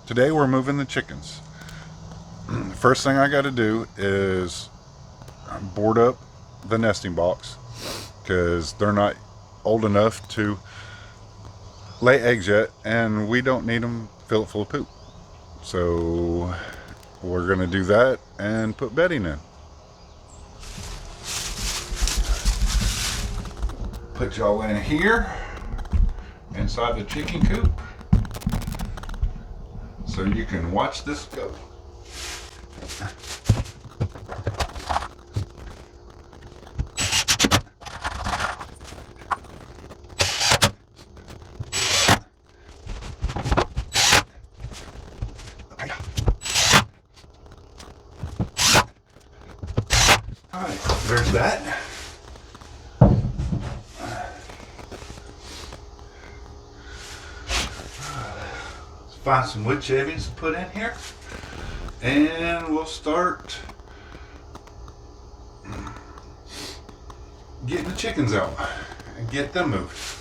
Today we're moving the chickens. First thing I got to do is board up the nesting box because they're not old enough to lay eggs yet, and we don't need them filled full of poop. So we're going to do that and put bedding in. Put y'all in here inside the chicken coop so you can watch this go. Alright, there's that. Find some wood shavings to put in here, and we'll start getting the chickens out and get them moved.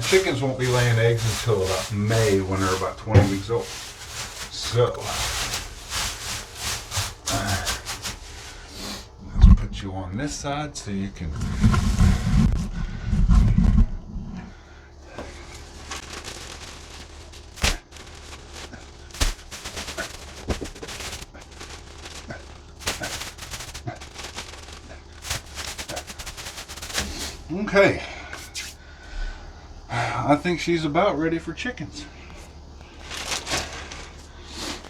Chickens won't be laying eggs until about May, when they're about 20 weeks old. So let's put you on this side so you can okay. I think she's about ready for chickens.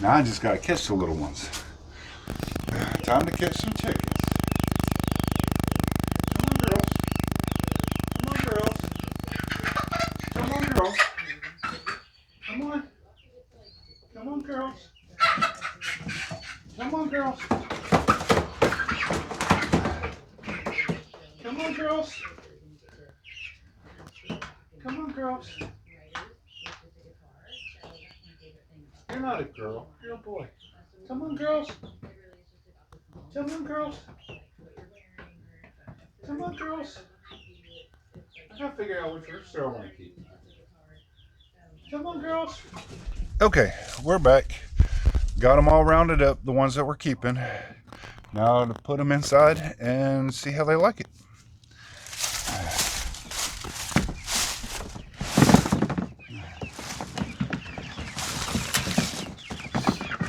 Now I just gotta catch the little ones. Time to catch some chickens. Come on, girls. Come on, girls. Come on, girls. Come on. Come on, girls. Come on, girls. Come on, girls. Come on, girls. You're not a girl. You're a boy. Come on, girls. Come on, girls. Come on, girls. I gotta figure out which rooster I want to keep. Come on, girls. Okay, we're back. Got them all rounded up, the ones that we're keeping. Now to put them inside and see how they like it.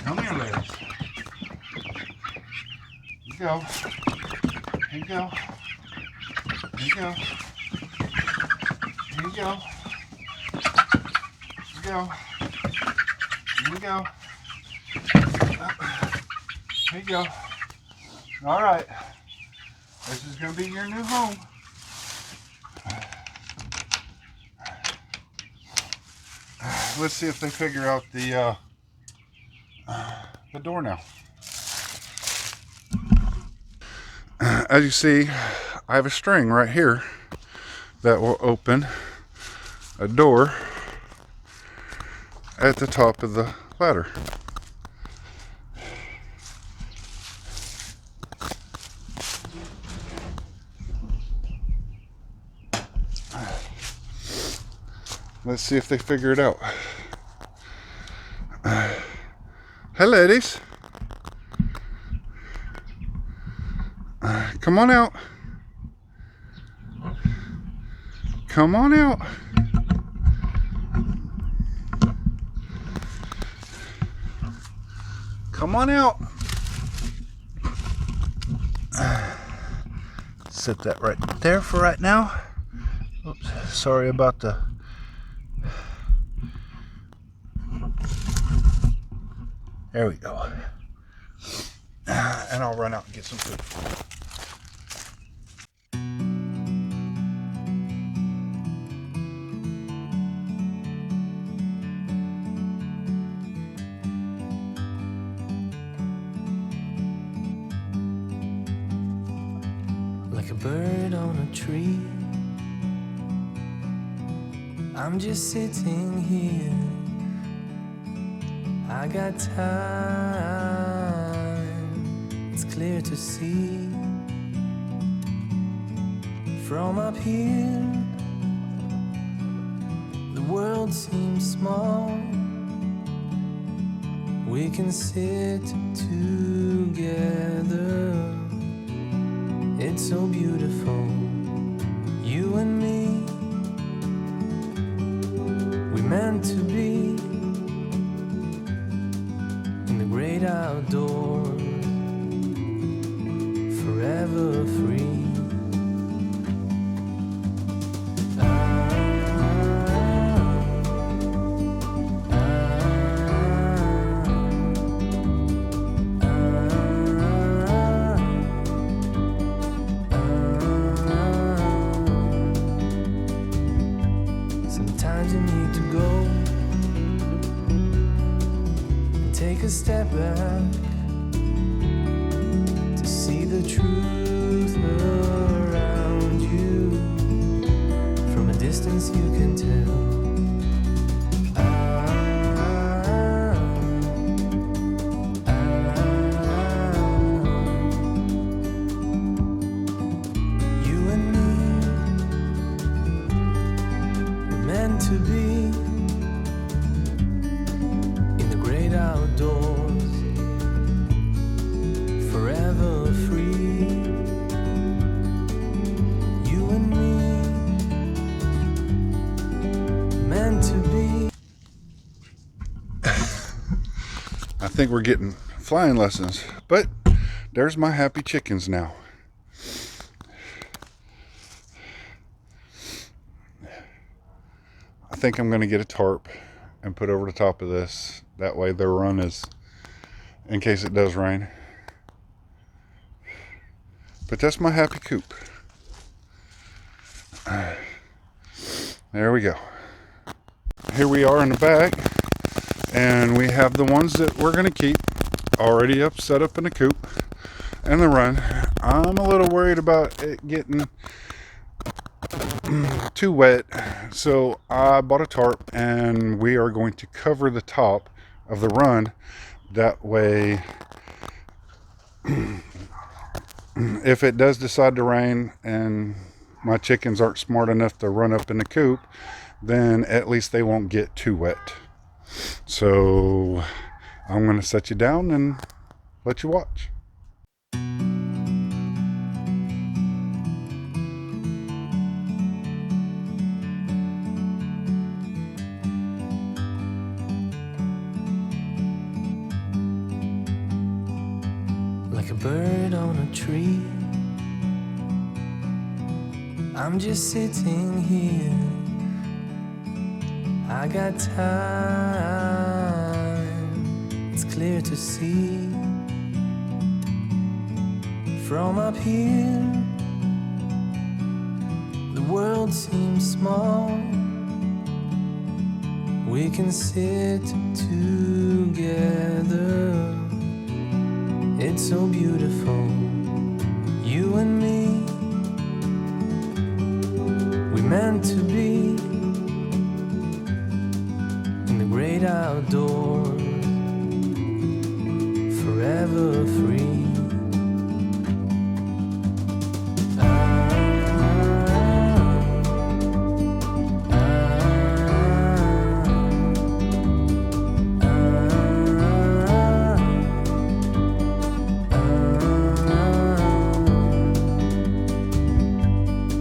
Come here, ladies. Here you go. Here you go. Here you go. Here you go. Here you go. Here you go. Here you go. All right. This is going to be your new home. Let's see if they figure out the door now. As you see, I have a string right here that will open a door at the top of the ladder. Let's see if they figure it out. Hey, ladies. Come on out. Come on out. Come on out. Set that right there for right now. Oops, sorry about the... There we go. And I'll run out and get some food. Like a bird on a tree, I'm just sitting here. I got time, it's clear to see. From up here, the world seems small. We can sit together. It's so beautiful, you and me. We meant to be in the great outdoors, forever free. Sometimes you need to go and take a step back to see the truth around you. From a distance you can tell. You and me were meant to be in the great outdoors, forever free. You and me, meant to be. I think we're getting flying lessons, but there's my happy chickens now. I think I'm going to get a tarp and put over the top of this. That way their run is, in case it does rain. But that's my happy coop. There we go. Here we are in the back, and we have the ones that we're going to keep already set up in the coop and the run. I'm a little worried about it getting too wet, so I bought a tarp and we are going to cover the top of the run. That way if it does decide to rain and my chickens aren't smart enough to run up in the coop, then at least they won't get too wet. So I'm going to set you down and let you watch. Like a bird on a tree, I'm just sitting here. I got time, it's clear to see. From up here, the world seems small. We can sit together. It's so beautiful, you and me. We meant to be in the great outdoors, forever free.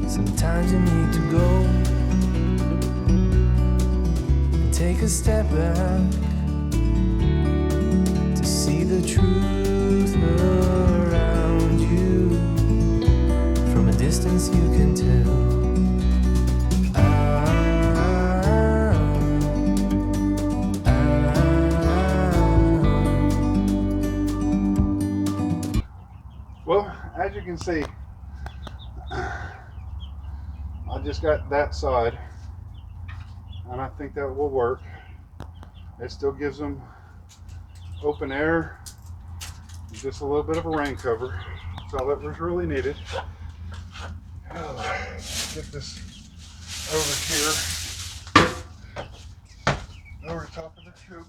Sometimes you need to go and take a step back to see the truth around you. From a distance you can tell. Well, as you can see, I just got that side, and I think that will work. It still gives them open air, just a little bit of a rain cover. That's all that was really needed. Get this over here, over the top of the coop.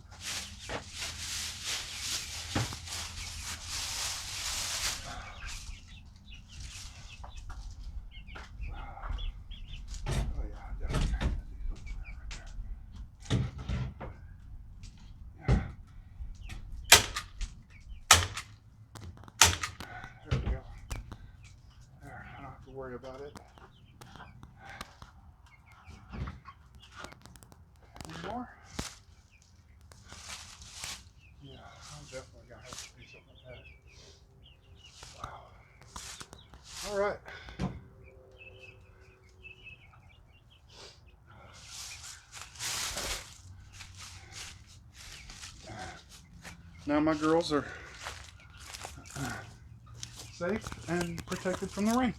worry about it anymore. Yeah, I'm definitely gonna have to do something with that. Wow. All right. Now my girls are safe and protected from the rain.